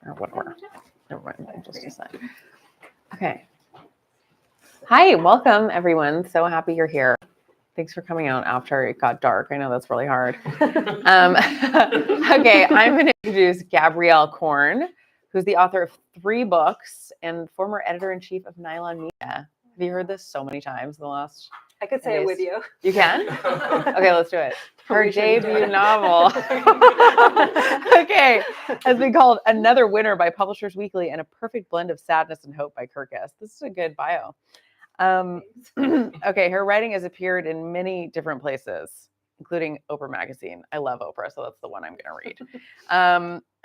Or whatever. Never mind. Just a sec. Okay. Hi, welcome everyone. So happy you're here. Thanks for coming out after it got dark. I know that's really hard. Okay, I'm going to introduce Gabrielle Korn, who's the author of 3 books and former editor-in-chief of Nylon Media. Have you heard this so many times in the last? I could say it with you. You can? Okay, let's do it. Her debut novel, okay, has been called Another Winner by Publishers Weekly and A Perfect Blend of Sadness and Hope by Kirkus. This is a good bio. Okay, her writing has appeared in many different places, including Oprah magazine. I love Oprah, so that's the one I'm going to read.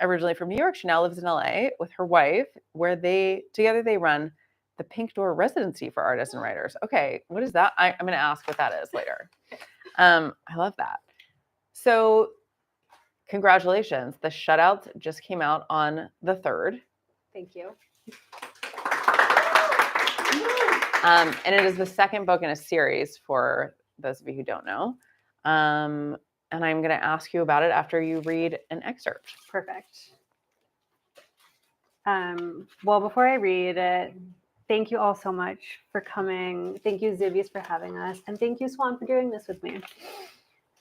Originally from New York, she now lives in LA with her wife, where together they run the Pink Door Residency for Artists and Writers. Okay, what is that? I'm going to ask what that is later. I love that. So congratulations. The Shutouts just came out on the 3rd. Thank you. And it is the 2nd book in a series for those of you who don't know. And I'm going to ask you about it after you read an excerpt. Perfect. Well, before I read it, thank you all so much for coming. Thank you, Zibbies, for having us. And thank you, Swan, for doing this with me.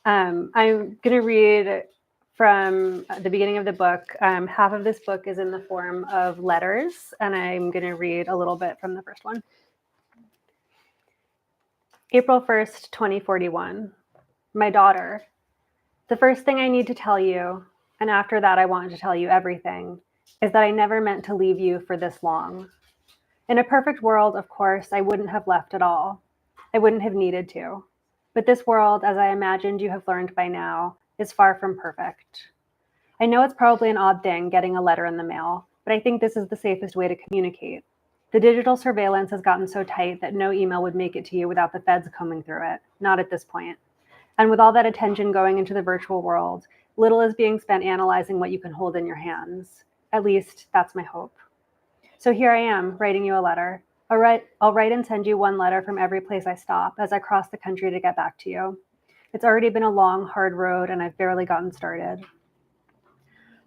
I'm going to read from the beginning of the book. Half of this book is in the form of letters, and I'm going to read a little bit from the first one. April 1st, 2041. My daughter. The first thing I need to tell you, and after that I want to tell you everything, is that I never meant to leave you for this long. In a perfect world, of course, I wouldn't have left at all. I wouldn't have needed to. But this world, as I imagined you have learned by now, is far from perfect. I know it's probably an odd thing getting a letter in the mail, but I think this is the safest way to communicate. The digital surveillance has gotten so tight that no email would make it to you without the feds combing through it. Not at this point. And with all that attention going into the virtual world, little is being spent analyzing what you can hold in your hands. At least, that's my hope. So here I am, writing you a letter. I'll write and send you one letter from every place I stop as I cross the country to get back to you. It's already been a long, hard road, and I've barely gotten started.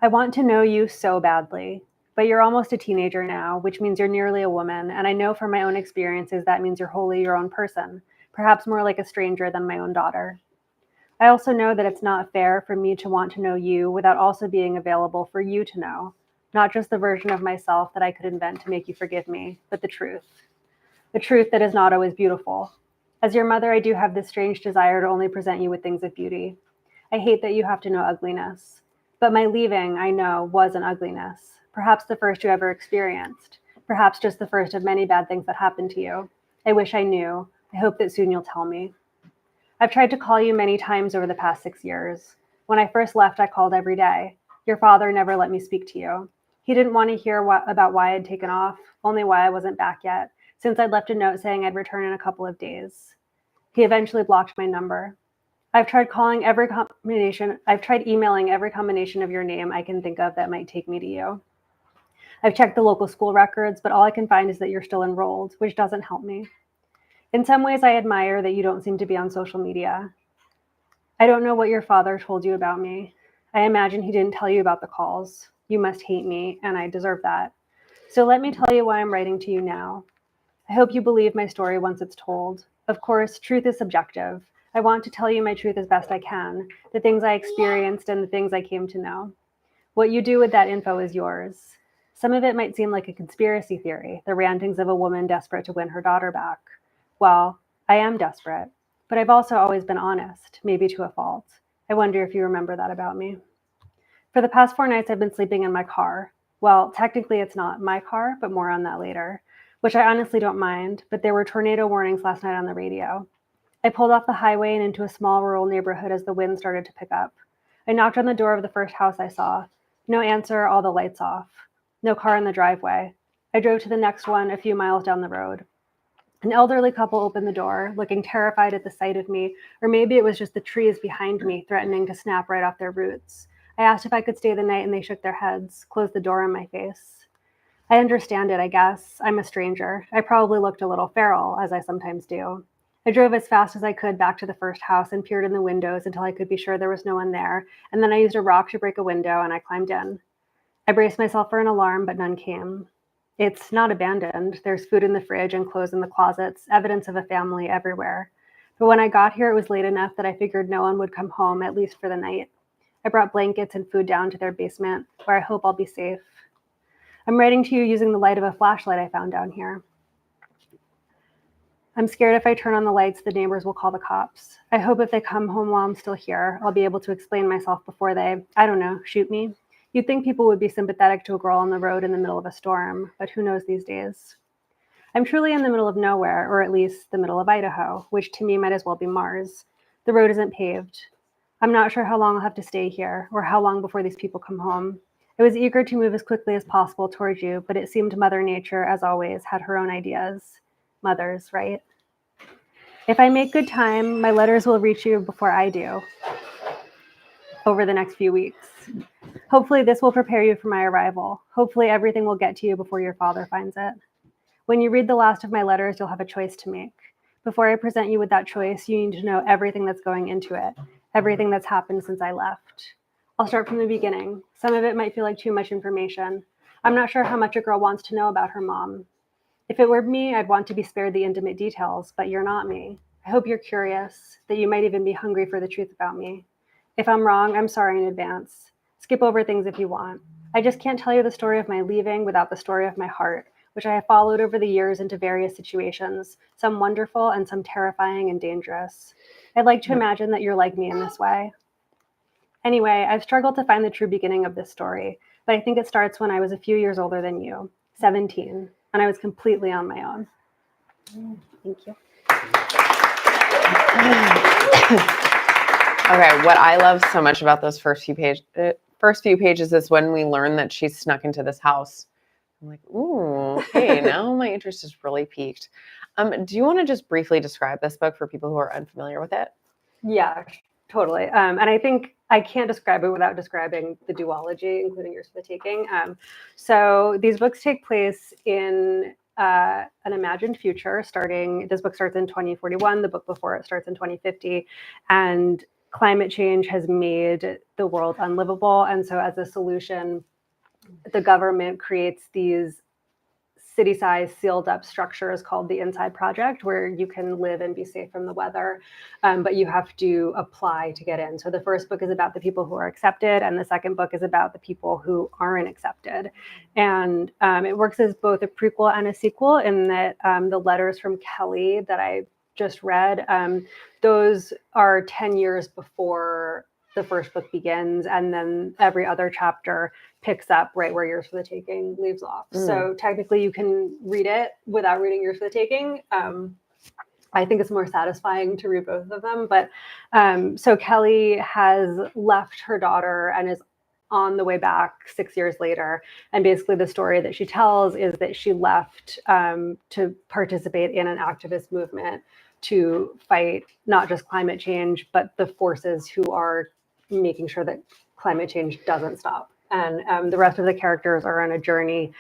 I want to know you so badly. But you're almost a teenager now, which means you're nearly a woman, and I know from my own experiences that means you're wholly your own person, perhaps more like a stranger than my own daughter. I also know that it's not fair for me to want to know you without also being available for you to know, not just the version of myself that I could invent to make you forgive me, but the truth that is not always beautiful. As your mother, I do have this strange desire to only present you with things of beauty. I hate that you have to know ugliness, but my leaving, I know, was an ugliness. Perhaps the first you ever experienced. Perhaps just the first of many bad things that happened to you. I wish I knew. I hope that soon you'll tell me. I've tried to call you many times over the past 6 years. When I first left, I called every day. Your father never let me speak to you. He didn't want to hear about why I'd taken off, only why I wasn't back yet, since I'd left a note saying I'd return in a couple of days. He eventually blocked my number. I've tried emailing every combination of your name I can think of that might take me to you. I've checked the local school records, but all I can find is that you're still enrolled, which doesn't help me. In some ways, I admire that you don't seem to be on social media. I don't know what your father told you about me. I imagine he didn't tell you about the calls. You must hate me, and I deserve that. So let me tell you why I'm writing to you now. I hope you believe my story once it's told. Of course, truth is subjective. I want to tell you my truth as best I can, the things I experienced and the things I came to know. What you do with that info is yours. Some of it might seem like a conspiracy theory, the rantings of a woman desperate to win her daughter back. Well, I am desperate, but I've also always been honest, maybe to a fault. I wonder if you remember that about me. For the past 4 nights, I've been sleeping in my car. Well, technically it's not my car, but more on that later, which I honestly don't mind, but there were tornado warnings last night on the radio. I pulled off the highway and into a small rural neighborhood as the wind started to pick up. I knocked on the door of the first house I saw. No answer, all the lights off. No car in the driveway. I drove to the next one a few miles down the road. An elderly couple opened the door, looking terrified at the sight of me, or maybe it was just the trees behind me threatening to snap right off their roots. I asked if I could stay the night, and they shook their heads, closed the door in my face. I understand it, I guess. I'm a stranger. I probably looked a little feral, as I sometimes do. I drove as fast as I could back to the first house and peered in the windows until I could be sure there was no one there, and then I used a rock to break a window and I climbed in. I braced myself for an alarm, but none came. It's not abandoned. There's food in the fridge and clothes in the closets, evidence of a family everywhere. But when I got here, it was late enough that I figured no one would come home, at least for the night. I brought blankets and food down to their basement, where I hope I'll be safe. I'm writing to you using the light of a flashlight I found down here. I'm scared if I turn on the lights, the neighbors will call the cops. I hope if they come home while I'm still here, I'll be able to explain myself before they, I don't know, shoot me. You'd think people would be sympathetic to a girl on the road in the middle of a storm, but who knows these days? I'm truly in the middle of nowhere, or at least the middle of Idaho, which to me might as well be Mars. The road isn't paved. I'm not sure how long I'll have to stay here, or how long before these people come home. I was eager to move as quickly as possible towards you, but it seemed Mother Nature, as always, had her own ideas. Mothers, right? If I make good time, my letters will reach you before I do, over the next few weeks. Hopefully this will prepare you for my arrival. Hopefully everything will get to you before your father finds it. When you read the last of my letters, you'll have a choice to make. Before I present you with that choice, you need to know everything that's going into it, everything that's happened since I left. I'll start from the beginning. Some of it might feel like too much information. I'm not sure how much a girl wants to know about her mom. If it were me, I'd want to be spared the intimate details, but you're not me. I hope you're curious, that you might even be hungry for the truth about me. If I'm wrong, I'm sorry in advance. Skip over things if you want. I just can't tell you the story of my leaving without the story of my heart, which I have followed over the years into various situations, some wonderful and some terrifying and dangerous. I'd like to imagine that you're like me in this way. Anyway, I've struggled to find the true beginning of this story, but I think it starts when I was a few years older than you, 17, and I was completely on my own. Thank you. Okay, what I love so much about those first few pages is when we learn that she snuck into this house. I'm like, ooh, okay, now my interest is really piqued. Do you want to just briefly describe this book for people who are unfamiliar with it? Yeah, totally. And I think I can't describe it without describing the duology, including Yours for the Taking. So these books take place in an imagined future this book starts in 2041, the book before it starts in 2050, and climate change has made the world unlivable. And so as a solution, the government creates these city-sized sealed up structures called the Inside Project, where you can live and be safe from the weather, but you have to apply to get in. So the first book is about the people who are accepted, and the second book is about the people who aren't accepted. And it works as both a prequel and a sequel in that the letters from Kelly that I just read, those are 10 years before the first book begins, and then every other chapter picks up right where Yours for the Taking leaves off. So technically you can read it without reading Yours for the Taking. I think it's more satisfying to read both of them. But so Kelly has left her daughter and is on the way back 6 years later. And basically the story that she tells is that she left to participate in an activist movement to fight not just climate change, but the forces who are making sure that climate change doesn't stop. And the rest of the characters are on a journey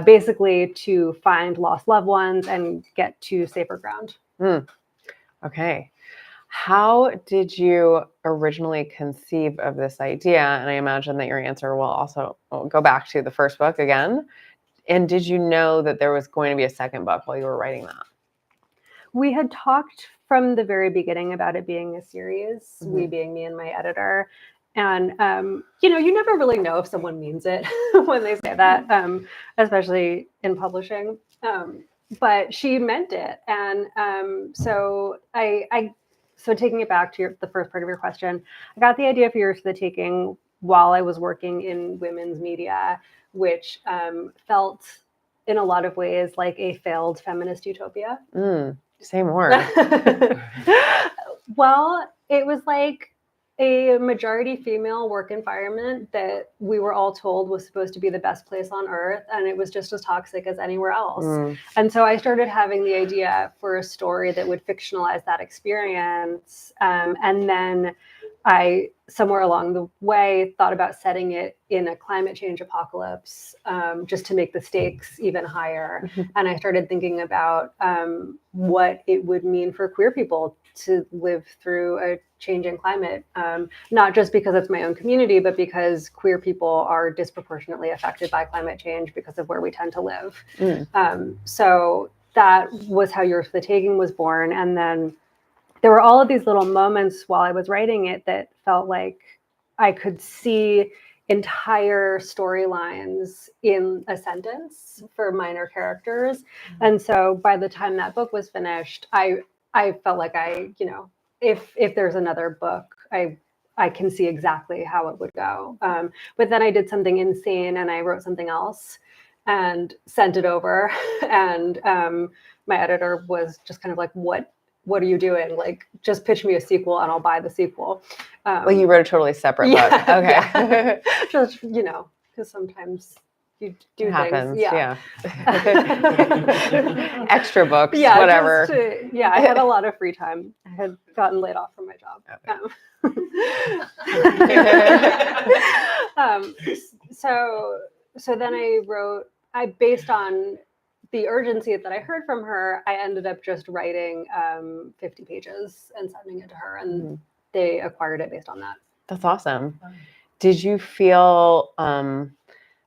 basically to find lost loved ones and get to safer ground. Okay. How did you originally conceive of this idea? And I imagine that your answer will also go back to the first book again. And did you know that there was going to be a second book while you were writing that? We had talked from the very beginning about it being a series, we being me and my editor. And, you never really know if someone means it when they say that, especially in publishing. But she meant it. And so so taking it back to the first part of your question, I got the idea for Yours for the Taking while I was working in women's media, which felt in a lot of ways like a failed feminist utopia. Say more. Well, it was like a majority female work environment that we were all told was supposed to be the best place on earth, and it was just as toxic as anywhere else. And so I started having the idea for a story that would fictionalize that experience, and then I, somewhere along the way, thought about setting it in a climate change apocalypse, just to make the stakes even higher. And I started thinking about what it would mean for queer people to live through a changing climate, not just because it's my own community, but because queer people are disproportionately affected by climate change because of where we tend to live. So that was how Yours for the Taking was born. And then there were all of these little moments while I was writing it that felt like I could see entire storylines in a sentence for minor characters. And so by the time that book was finished, I felt like if there's another book, I can see exactly how it would go. But then I did something insane and I wrote something else and sent it over. And my editor was just kind of like, what are you doing? Like, just pitch me a sequel and I'll buy the sequel. Well, you wrote a totally separate book. Okay. Yeah. Just, because sometimes you do It things. happens. Yeah. Extra books, Yeah, whatever. I had a lot of free time. I had gotten laid off from my job. Okay. So then I based on the urgency that I heard from her, I ended up just writing 50 pages and sending it to her, and they acquired it based on that. That's awesome. Did you feel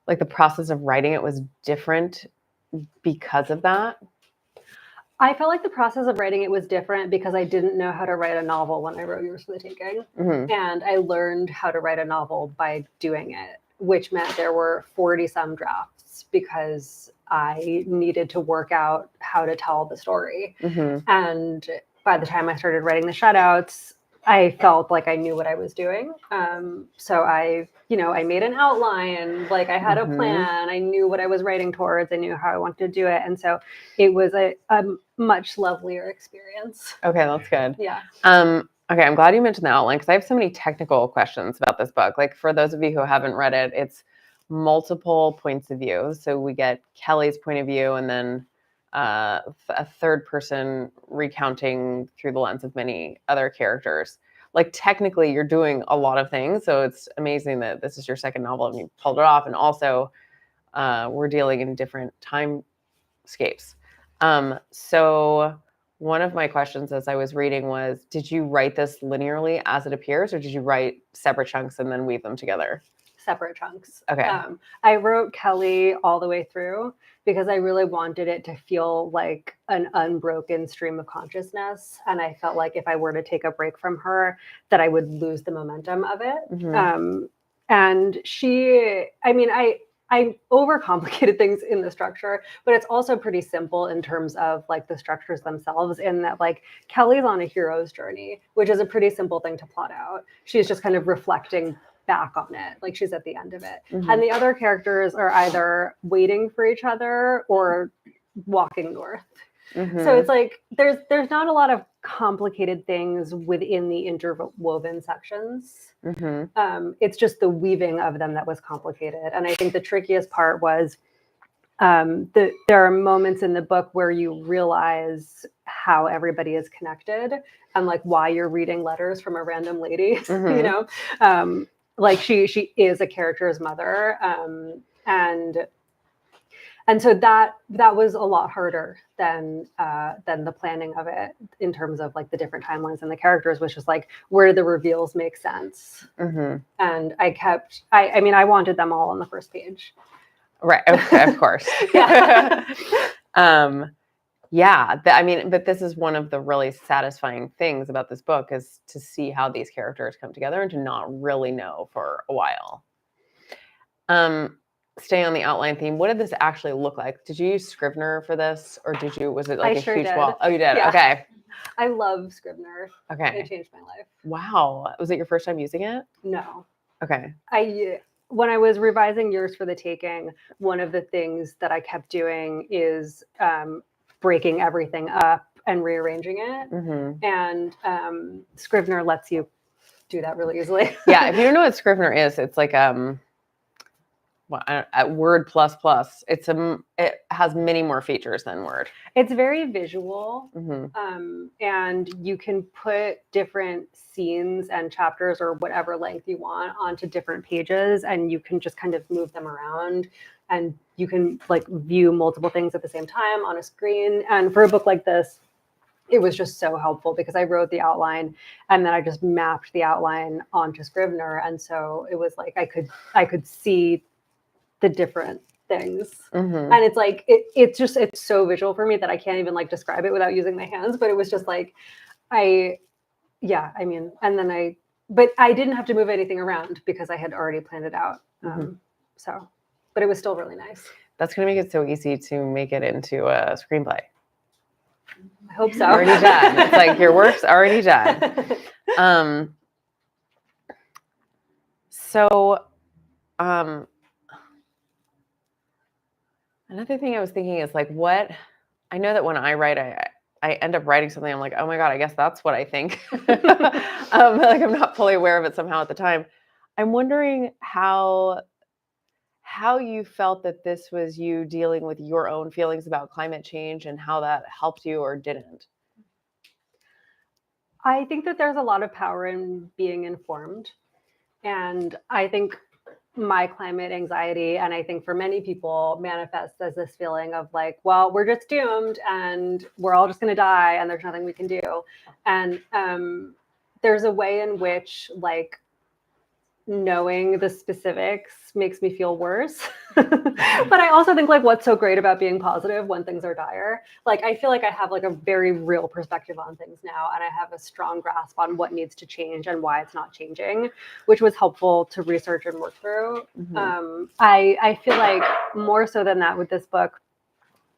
like the process of writing it was different because of that? I felt like the process of writing it was different because I didn't know how to write a novel when I wrote Yours for the Taking. And I learned how to write a novel by doing it, which meant there were 40 some drafts because I needed to work out how to tell the story. And by the time I started writing the shutouts, I felt like I knew what I was doing. So I made an outline, like I had a plan, I knew what I was writing towards, I knew how I wanted to do it. And so it was a much lovelier experience. Okay, that's good. Yeah. Okay, I'm glad you mentioned the outline because I have so many technical questions about this book. Like for those of you who haven't read it, it's multiple points of view. So we get Kelly's point of view and then a third person recounting through the lens of many other characters. Like technically you're doing a lot of things. So it's amazing that this is your second novel and you pulled it off. And also we're dealing in different timescapes. So one of my questions as I was reading was, did you write this linearly as it appears, or did you write separate chunks and then weave them together? Separate chunks. Okay. I wrote Kelly all the way through because I really wanted it to feel like an unbroken stream of consciousness. And I felt like if I were to take a break from her, that I would lose the momentum of it. And I overcomplicated things in the structure, but it's also pretty simple in terms of like the structures themselves, in that like Kelly's on a hero's journey, which is a pretty simple thing to plot out. She's just kind of reflecting back on it, like she's at the end of it. And the other characters are either waiting for each other or walking north. So it's like there's not a lot of complicated things within the interwoven sections. It's just the weaving of them that was complicated. And I think the trickiest part was there are moments in the book where you realize how everybody is connected and like why you're reading letters from a random lady, like she is a character's mother. And so that was a lot harder than the planning of it in terms of like the different timelines and the characters, which is like, where do the reveals make sense? And I wanted them all on the first page. Right. Okay, of course. But this is one of the really satisfying things about this book is to see how these characters come together and to not really know for a while. Staying on the outline theme, what did this actually look like? Did you use Scrivener for this, or was it like huge wall? Oh, you did? Yeah. Okay. I love Scrivener. Okay. It changed my life. Wow. Was it your first time using it? No. Okay. When I was revising Yours for the Taking, one of the things that I kept doing is breaking everything up and rearranging it. And Scrivener lets you do that really easily. Yeah. If you don't know what Scrivener is, it's like well, at Word plus plus. It has many more features than Word. It's very visual, Mm-hmm. and you can put different scenes and chapters or whatever length you want onto different pages, and you can just kind of move them around, and you can like view multiple things at the same time on a screen. And for a book like this, it was just so helpful because I wrote the outline and then I just mapped the outline onto Scrivener, and so it was like I could see the different things. Mm-hmm. And it's like it's so visual for me that I can't even like describe it without using my hands. But it was just like but I didn't have to move anything around because I had already planned it out. But it was still really nice. That's going to make it so easy to make it into a screenplay. I hope so. Already done. It's like your work's already done. Another thing I was thinking is like, I know that when I write, I end up writing something. I'm like, oh my God, I guess that's what I think. Like I'm not fully aware of it somehow at the time. I'm wondering how you felt that this was you dealing with your own feelings about climate change and how that helped you or didn't. I think that there's a lot of power in being informed. And I think my climate anxiety, and I think for many people, manifests as this feeling of like, well, we're just doomed and we're all just going to die and there's nothing we can do. And there's a way in which like knowing the specifics makes me feel worse. But I also think like what's so great about being positive when things are dire, like I feel like I have like a very real perspective on things now, and I have a strong grasp on what needs to change and why it's not changing, which was helpful to research and work through. I feel like more so than that with this book,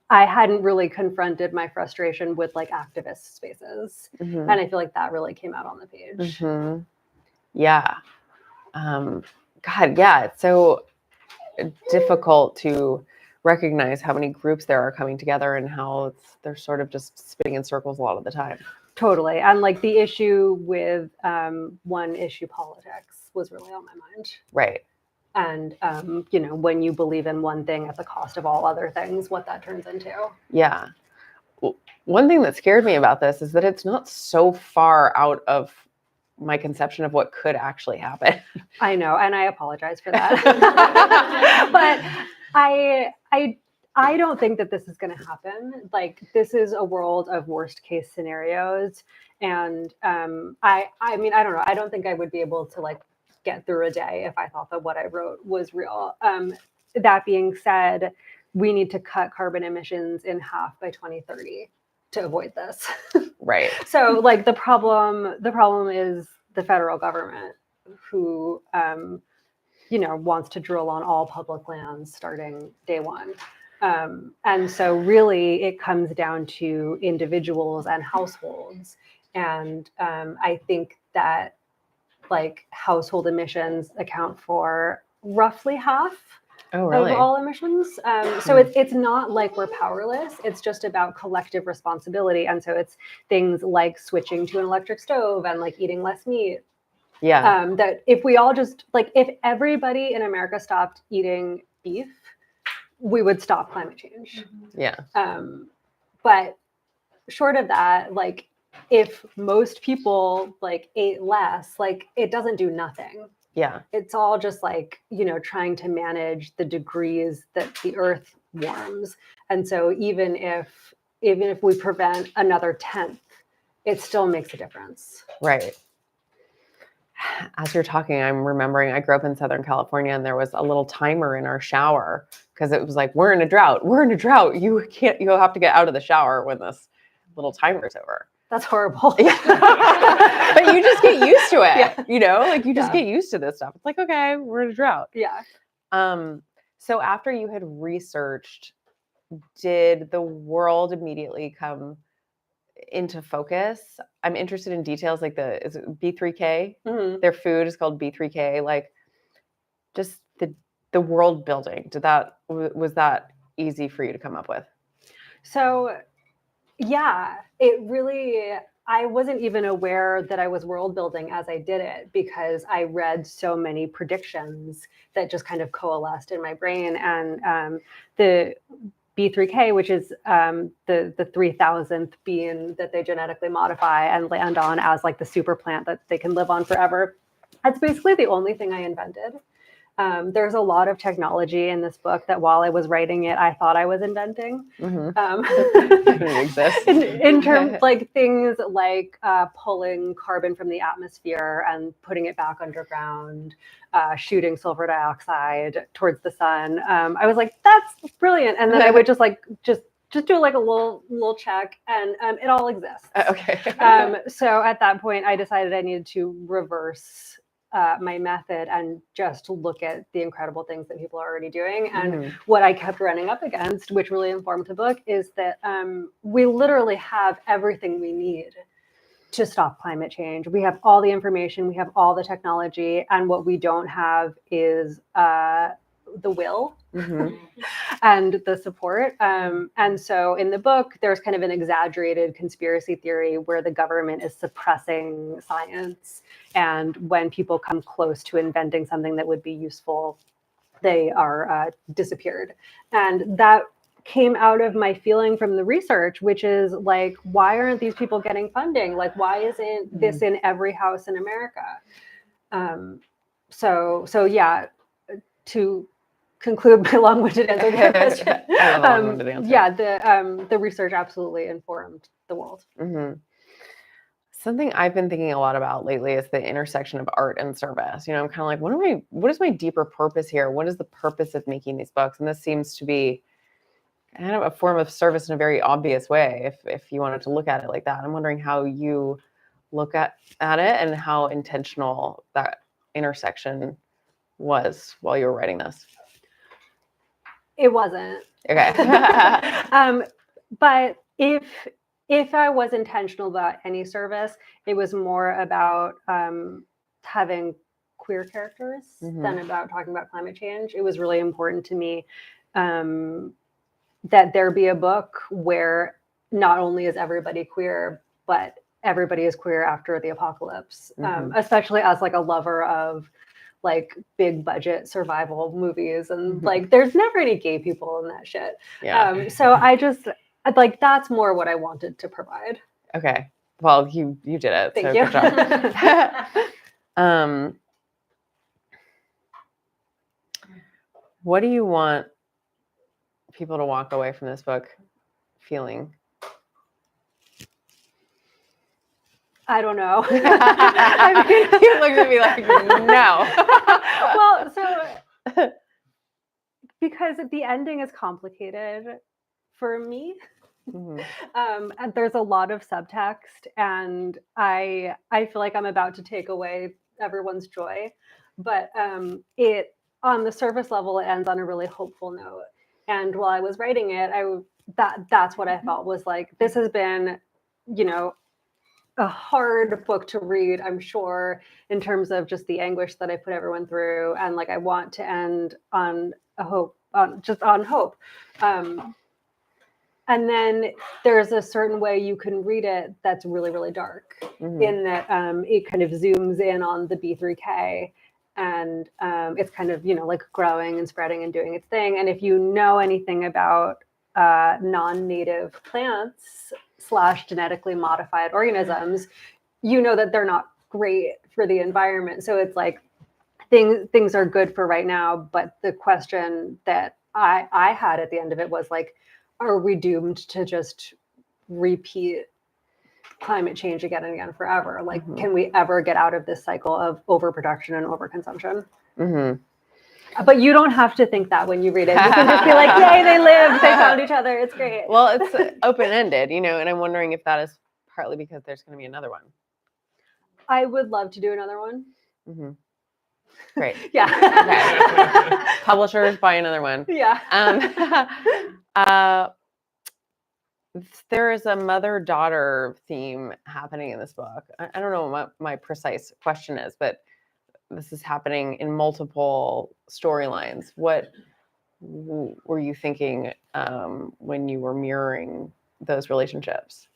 I hadn't really confronted my frustration with like activist spaces, and I feel like that really came out on the page. Yeah. God, yeah, it's so difficult to recognize how many groups there are coming together and how they're sort of just spinning in circles a lot of the time. Totally. And like the issue with one issue politics was really on my mind. Right. And, when you believe in one thing at the cost of all other things, what that turns into. Yeah. One thing that scared me about this is that it's not so far out of my conception of what could actually happen. I know, and I apologize for that. But I don't think that this is going to happen. Like, this is a world of worst case scenarios, and I mean, I don't know. I don't think I would be able to like get through a day if I thought that what I wrote was real. That being said, we need to cut carbon emissions in half by 2030. To avoid this. Right. So like the problem is the federal government who, wants to drill on all public lands starting day one. And so really it comes down to individuals and households. And I think that like household emissions account for roughly half of all emissions. So it's not like we're powerless. It's just about collective responsibility. And so it's things like switching to an electric stove and like eating less meat. Yeah. That if we all just like, if everybody in America stopped eating beef, we would stop climate change. Yeah. But short of that, like if most people like ate less, like it doesn't do nothing. Yeah. It's all just like, trying to manage the degrees that the earth warms. And so even if we prevent another 10th, it still makes a difference. Right. As you're talking, I'm remembering I grew up in Southern California and there was a little timer in our shower because it was like, we're in a drought. You'll have to get out of the shower when this little timer's over. That's horrible. Yeah. But you just get used to it, Yeah. Like you just get used to this stuff. It's like, okay, we're in a drought. Yeah. So after you had researched, did the world immediately come into focus? I'm interested in details like is it B3K? Mm-hmm. Their food is called B3K. Like just the world building. Was that easy for you to come up with? So yeah, it really, I wasn't even aware that I was world building as I did it, because I read so many predictions that just kind of coalesced in my brain. And the B3K, which is the 3000th being that they genetically modify and land on as like the super plant that they can live on forever. That's basically the only thing I invented. There's a lot of technology in this book that while I was writing it, I thought I was inventing. It exists. in terms like things like pulling carbon from the atmosphere and putting it back underground, shooting sulfur dioxide towards the sun. I was like, that's brilliant. And then I would just do like a little check, and it all exists. Okay. So at that point, I decided I needed to reverse my method and just look at the incredible things that people are already doing. And what I kept running up against, which really informed the book, is that we literally have everything we need to stop climate change. We have all the information, we have all the technology, and what we don't have is the will and the support. And so in the book, there's kind of an exaggerated conspiracy theory where the government is suppressing science. And when people come close to inventing something that would be useful, they are disappeared. And that came out of my feeling from the research, which is like, why aren't these people getting funding? Like, why isn't this in every house in America? So yeah, to conclude my long-winded answer to your question. I love a long-winded answer. Yeah, the research absolutely informed the world. Something I've been thinking a lot about lately is the intersection of art and service. You know, I'm kind of like, what is my deeper purpose here? What is the purpose of making these books? And this seems to be kind of a form of service in a very obvious way, if you wanted to look at it like that. I'm wondering how you look at it and how intentional that intersection was while you were writing this. It wasn't. Okay. But if I was intentional about any service, it was more about having queer characters than about talking about climate change. It was really important to me that there be a book where not only is everybody queer, but everybody is queer after the apocalypse, especially as like a lover of like big budget survival movies, and like there's never any gay people in that shit. So I just like, that's more what I wanted to provide. Okay, well, you did it. Thank so you. Good job. What do you want people to walk away from this book feeling? I don't know. I mean, you looked at me like, no. Well, so because the ending is complicated for me. And there's a lot of subtext, and I feel like I'm about to take away everyone's joy, but it, on the surface level, it ends on a really hopeful note. And while I was writing it, that's what I felt was like, this has been, you know, a hard book to read, I'm sure, in terms of just the anguish that I put everyone through. And like, I want to end on a hope, on hope. And then there's a certain way you can read it that's really, really dark, in that it kind of zooms in on the B3K, and it's kind of, you know, like growing and spreading and doing its thing. And if you know anything about non-native plants / genetically modified organisms, you know that they're not great for the environment. So it's like things are good for right now, but the question that I had at the end of it was like, are we doomed to just repeat climate change again and again forever? Like, can we ever get out of this cycle of overproduction and overconsumption? But you don't have to think that when you read it. You can just be like, yay, they lived, they found each other, it's great. Well, it's open-ended, you know, and I'm wondering if that is partly because there's going to be another one. I would love to do another one. Great. Yeah. Okay. Publishers, buy another one. Yeah. There is a mother-daughter theme happening in this book. I don't know what my precise question is, but this is happening in multiple storylines. What were you thinking when you were mirroring those relationships?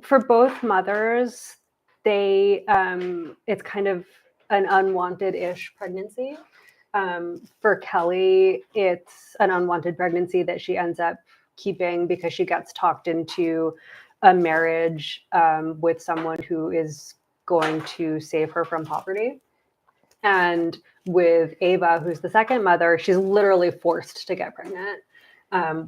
For both mothers, it's kind of an unwanted-ish pregnancy. For Kelly, it's an unwanted pregnancy that she ends up keeping because she gets talked into a marriage with someone who is going to save her from poverty. And with Ava, who's the second mother, she's literally forced to get pregnant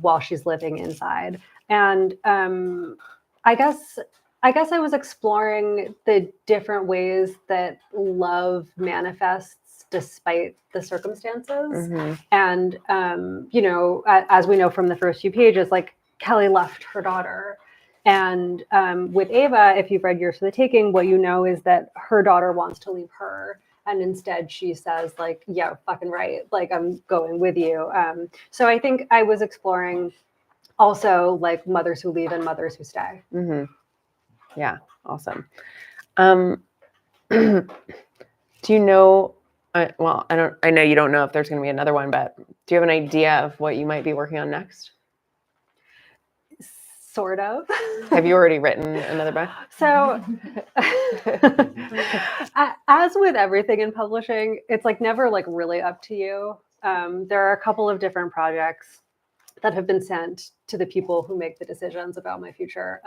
while she's living inside. And I guess I was exploring the different ways that love manifests despite the circumstances. And as we know from the first few pages, like Kelly left her daughter. And with Ava, if you've read Yours for the Taking, what you know is that her daughter wants to leave her. And instead she says, like, yeah, fucking right. Like, I'm going with you. So I think I was exploring also like mothers who leave and mothers who stay. Yeah. Awesome. Do you know, I know you don't know if there's going to be another one, but do you have an idea of what you might be working on next? Sort of. Have you already written another book? So as with everything in publishing, it's like never like really up to you. There are a couple of different projects that have been sent to the people who make the decisions about my future.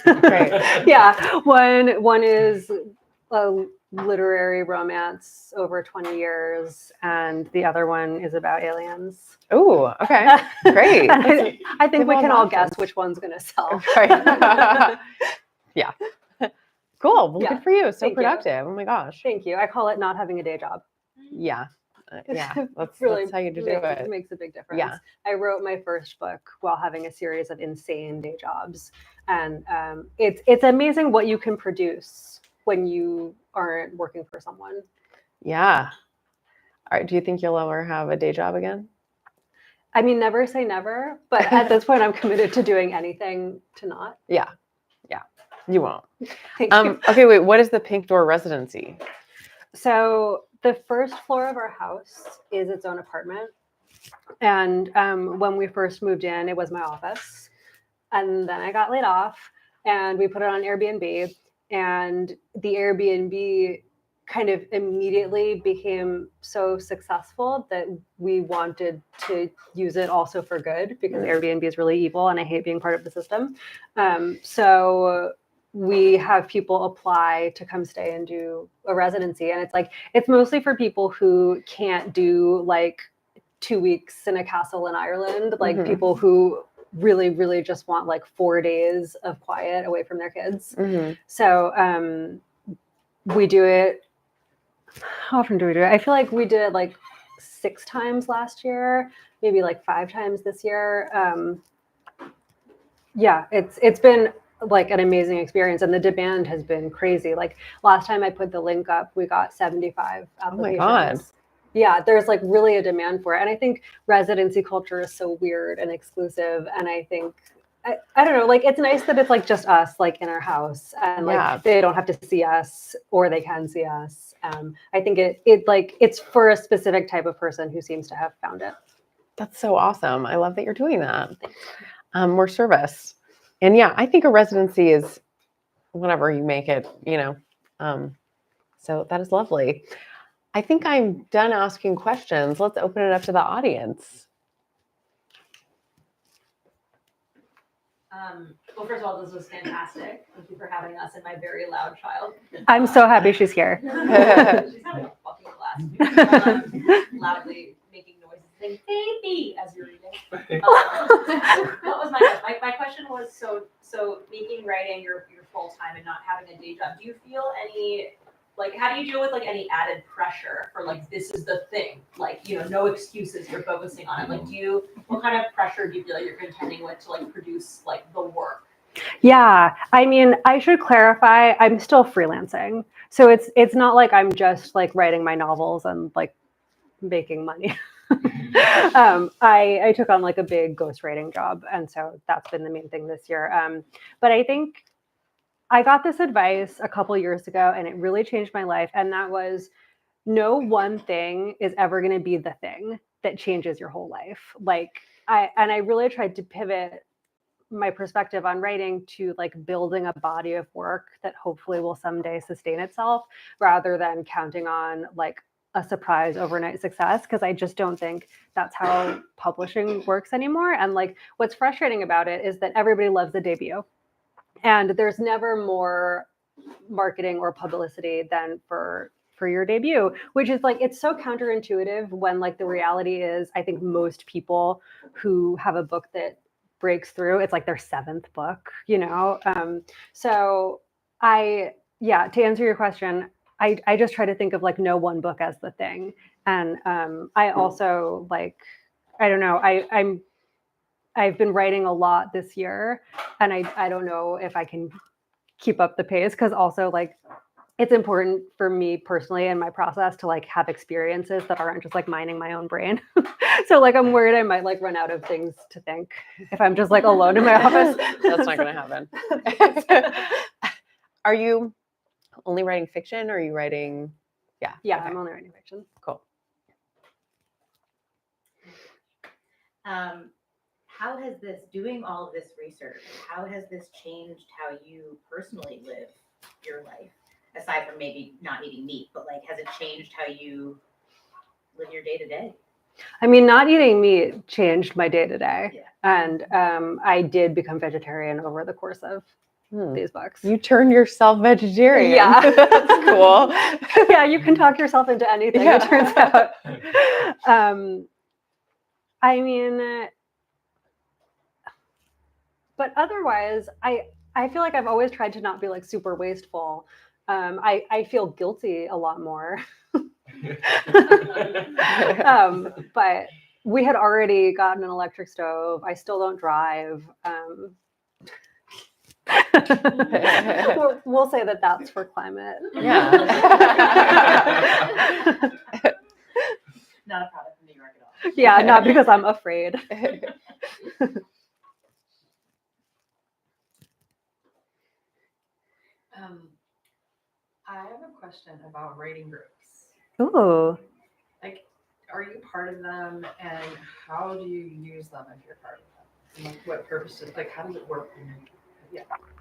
Great. Yeah, one is a literary romance over 20 years, and the other one is about aliens. Oh, okay. Great. I think we can all guess which one's going to sell. Right. Yeah. Cool. Well, Yeah. good for you. So Thank productive. Oh my gosh. Thank you. I call it not having a day job. Yeah. Yeah. That's really how you do it. Makes a big difference. Yeah. I wrote my first book while having a series of insane day jobs. And it's amazing what you can produce when you aren't working for someone. Yeah. All right. Do you think you'll ever have a day job again? I mean, never say never, but at this point I'm committed to doing anything to not. Yeah. Yeah. You won't. Thank you. Okay, wait, what is the Pink Door residency? So the first floor of our house is its own apartment. And when we first moved in, it was my office. And then I got laid off and we put it on Airbnb. And the Airbnb kind of immediately became so successful that we wanted to use it also for good, because Airbnb is really evil and I hate being part of the system. So we have people apply to come stay and do a residency. And it's mostly for people who can't do like 2 weeks in a castle in Ireland, like people who really, really just want like 4 days of quiet away from their kids. So we do it. How often do we do it? I feel like we did it like 6 times last year, maybe like 5 times this year. Yeah, it's been like an amazing experience, and the demand has been crazy. Like last time I put the link up, we got 75 applications. Oh my God. Yeah, there's like really a demand for it. And I think residency culture is so weird and exclusive. And I think, I don't know, like it's nice that it's like just us, like in our house, and like they don't have to see us, or they can see us. I think it's for a specific type of person who seems to have found it. That's so awesome. I love that you're doing that. More service. And yeah, I think a residency is whenever you make it, so that is lovely. I think I'm done asking questions. Let's open it up to the audience. Well, first of all, this was fantastic. Thank you for having us and my very loud child. I'm so happy she's here. She's having a fucking blast. Loudly making noises, saying "baby" as you're reading. What was my question was so making writing your full time and not having a day job. Do you feel any? Like, how do you deal with like any added pressure for like, this is the thing, like, no excuses, you're focusing on it. Like, what kind of pressure do you feel like you're contending with to like produce like the work? Yeah, I mean, I should clarify, I'm still freelancing. So it's not like I'm just like writing my novels and like making money. I took on like a big ghostwriting job. And so that's been the main thing this year. But I think I got this advice a couple years ago and it really changed my life. And that was, no one thing is ever going to be the thing that changes your whole life. Like I really tried to pivot my perspective on writing to like building a body of work that hopefully will someday sustain itself, rather than counting on like a surprise overnight success, because I just don't think that's how publishing works anymore. And like what's frustrating about it is that everybody loves the debut, and there's never more marketing or publicity than for your debut, which is like, it's so counterintuitive when like the reality is, I think most people who have a book that breaks through, it's like their 7th book, you know? So to answer your question, I just try to think of like no one book as the thing. And I also like, I don't know, I've been writing a lot this year, and I don't know if I can keep up the pace, because also like it's important for me personally in my process to like have experiences that aren't just like mining my own brain. So like I'm worried I might like run out of things to think if I'm just like alone in my office. That's not going to happen. Are you only writing fiction, or are you writing? Yeah. Yeah, okay. I'm only writing fiction. Cool. How has doing all of this research, how has this changed how you personally live your life? Aside from maybe not eating meat, but like, has it changed how you live your day to day? I mean, not eating meat changed my day to day. And I did become vegetarian over the course of these books. You turned yourself vegetarian. Yeah. That's cool. Yeah, you can talk yourself into anything, it turns out. I mean, but otherwise, I feel like I've always tried to not be like super wasteful. I feel guilty a lot more. But we had already gotten an electric stove. I still don't drive. We'll say that that's for climate. Yeah. Not a product from New York at all. Yeah, not because I'm afraid. I have a question about writing groups. Ooh. Like, are you part of them, and how do you use them if you're part of them? And like, what purposes? Like, how does it work?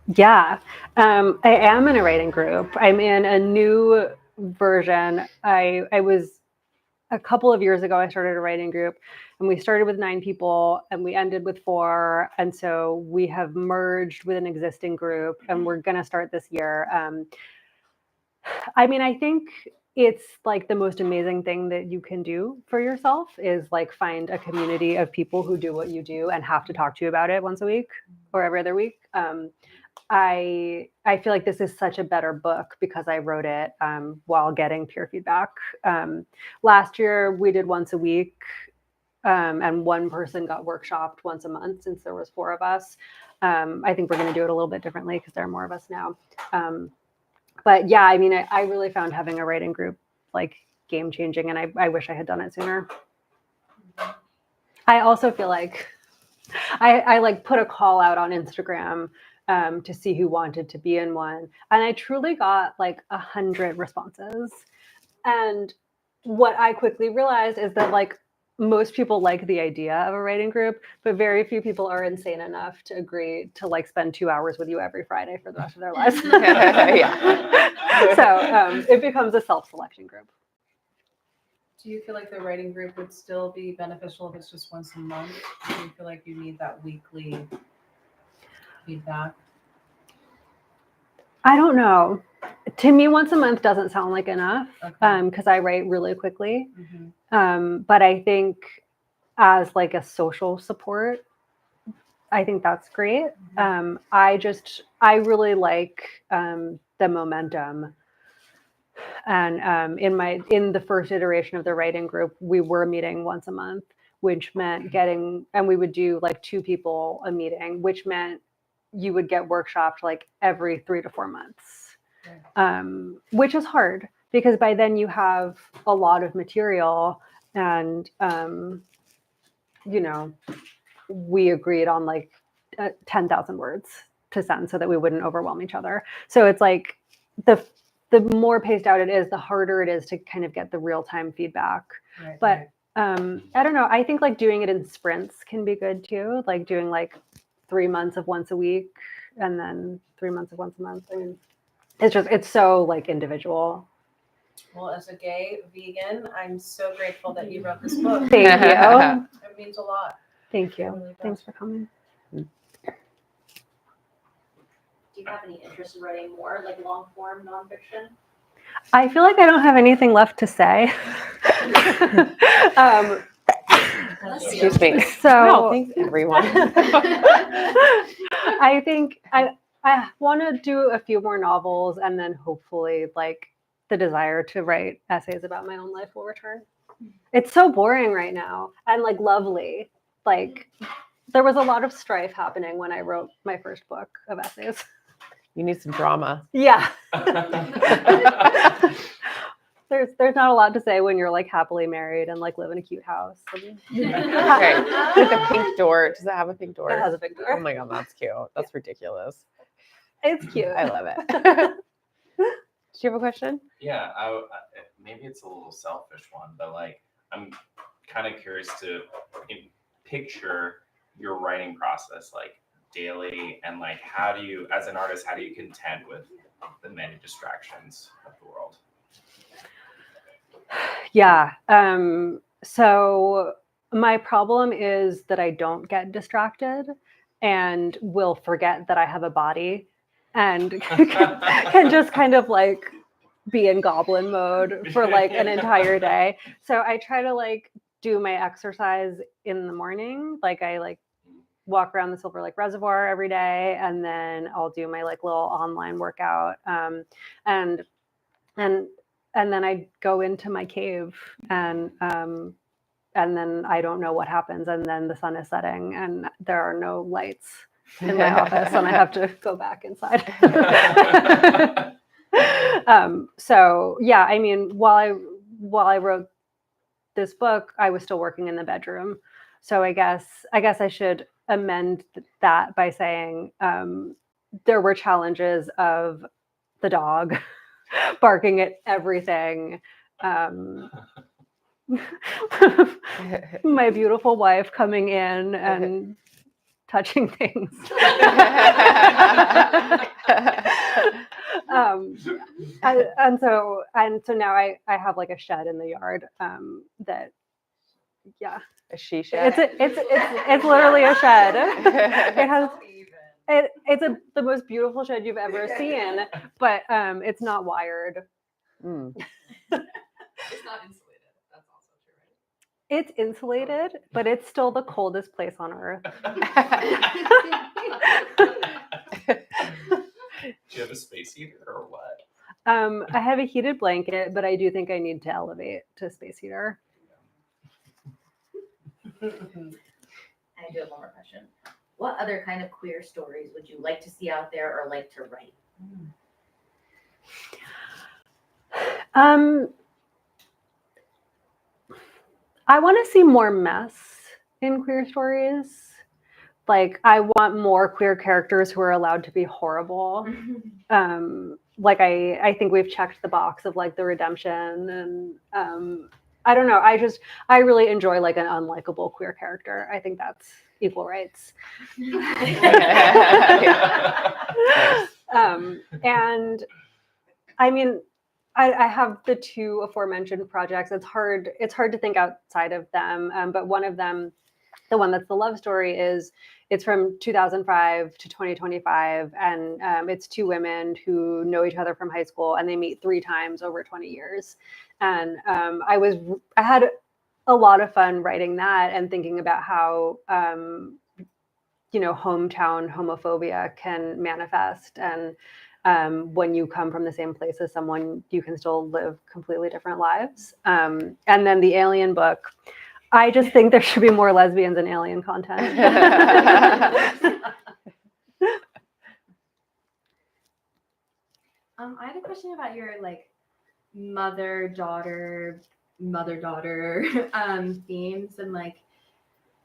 Yeah, I am in a writing group. I'm in a new version. I was a couple of years ago, I started a writing group, and we started with 9 people and we ended with 4. And so we have merged with an existing group, and we're going to start this year. I mean, I think it's like the most amazing thing that you can do for yourself is like find a community of people who do what you do and have to talk to you about it once a week or every other week. I feel like this is such a better book because I wrote it while getting peer feedback. Last year we did once a week, and one person got workshopped once a month since there was 4 of us. I think we're going to do it a little bit differently because there are more of us now. But yeah, I mean, I really found having a writing group like game changing, and I wish I had done it sooner. I also feel like I like put a call out on Instagram to see who wanted to be in one. And I truly got like 100 responses. And what I quickly realized is that like most people like the idea of a writing group, but very few people are insane enough to agree to like spend 2 hours with you every Friday for the rest of their lives. So it becomes a self-selection group. Do you feel like the writing group would still be beneficial if it's just once a month? Do you feel like you need that weekly feedback? I don't know. To me, once a month doesn't sound like enough because I write really quickly. But I think as like a social support, I think that's great. I really like the momentum. And in the first iteration of the writing group, we were meeting once a month, which meant and we would do like 2 people a meeting, which meant you would get workshopped like every 3 to 4 months, which is hard because by then you have a lot of material, and we agreed on like 10,000 words to send so that we wouldn't overwhelm each other. So it's like the more paced out it is, the harder it is to kind of get the real-time feedback. But I don't know. I think like doing it in sprints can be good too. Like doing like 3 months of once a week and then 3 months of once a month. I mean, it's so like individual. Well, as a gay vegan, I'm so grateful that you wrote this book. Thank you. It means a lot. Thank It you. really does. Thanks for coming. Do you have any interest in writing more, like long form nonfiction? I feel like I don't have anything left to say. Excuse me. So Wow, thanks everyone. I think I want to do a few more novels, and then hopefully like the desire to write essays about my own life will return. It's so boring right now and like lovely. Like there was a lot of strife happening when I wrote my first book of essays. You need some drama. Yeah. There's not a lot to say when you're like happily married and like live in a cute house. Okay. With a pink door. Does it have a pink door? It has a big Oh door. my god, that's cute. That's ridiculous. It's cute. I love it. Do you have a question? Yeah, maybe it's a little selfish one, but like I'm kind of curious to picture your writing process like daily, and like how do you, as an artist, how do you contend with the many distractions of the world? Yeah. So my problem is that I don't get distracted and will forget that I have a body and can just kind of like be in goblin mode for like an entire day. So I try to like do my exercise in the morning. Like I like walk around the Silver Lake Reservoir every day, and then I'll do my like little online workout. And then I go into my cave, and then I don't know what happens, and then the sun is setting and there are no lights in my office and I have to go back inside. So yeah, I mean, while I wrote this book, I was still working in the bedroom. So I guess I should amend that by saying there were challenges of the dog barking at everything. My beautiful wife coming in and touching things. And so now I have like a shed in the yard that, yeah. A she shed. It's literally a shed. It has the most beautiful shed you've ever seen, but it's not wired. Mm. It's not insulated. That's also true, right? It's insulated, but it's still the coldest place on earth. Do you have a space heater or what? I have a heated blanket, but I do think I need to elevate to space heater. I do have one more question. What other kind of queer stories would you like to see out there or like to write? I want to see more mess in queer stories. Like, I want more queer characters who are allowed to be horrible. Like, I think we've checked the box of like the redemption, and I don't know. I really enjoy like an unlikable queer character. I think that's equal rights. And I mean, I have the two aforementioned projects. It's hard to think outside of them. But one of them, the one that's the love story, it's from 2005 to 2025. And it's two women who know each other from high school, and they meet 3 times over 20 years. And I had a lot of fun writing that and thinking about how, hometown homophobia can manifest. And when you come from the same place as someone, you can still live completely different lives. And then the Alien book, I just think there should be more lesbians in Alien content. I had a question about your like mother-daughter themes, and like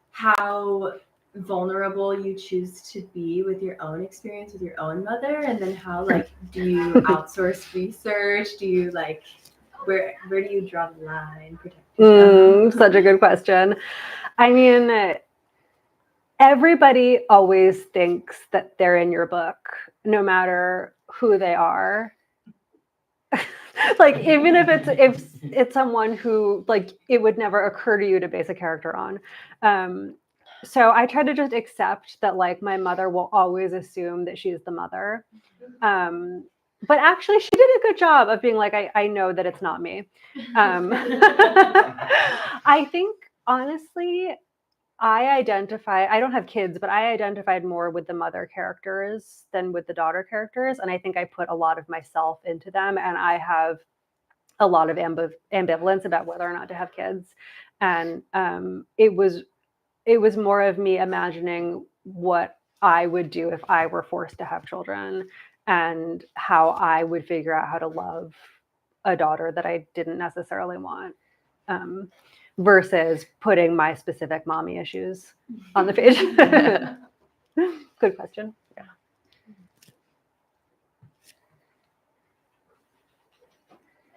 how vulnerable you choose to be with your own experience with your own mother, and then how like do you outsource research? Do you like where do you draw the line? Such a good question. I mean, everybody always thinks that they're in your book, no matter who they are. Like, even if it's someone who, like, it would never occur to you to base a character on. So I try to just accept that, like, my mother will always assume that she's the mother. But actually, she did a good job of being like, I know that it's not me. I think, honestly, I don't have kids, but I identified more with the mother characters than with the daughter characters. And I think I put a lot of myself into them. And I have a lot of ambivalence about whether or not to have kids. And it was more of me imagining what I would do if I were forced to have children, and how I would figure out how to love a daughter that I didn't necessarily want. Versus putting my specific mommy issues on the page. Good question. Yeah.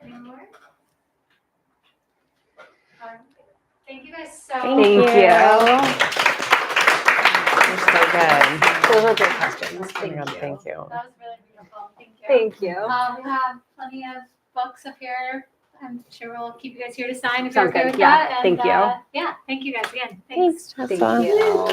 Any more? Thank you guys so Thank much. you. You're so good. Those are great questions. Oh my Thank God, you. thank you. That was really beautiful. Thank you. Thank you. We have plenty of books up here. I'm sure we'll keep you guys here to sign if Sounds you're okay good. with Yeah, that. And, thank you. yeah, thank you guys again. Thanks. Thank you.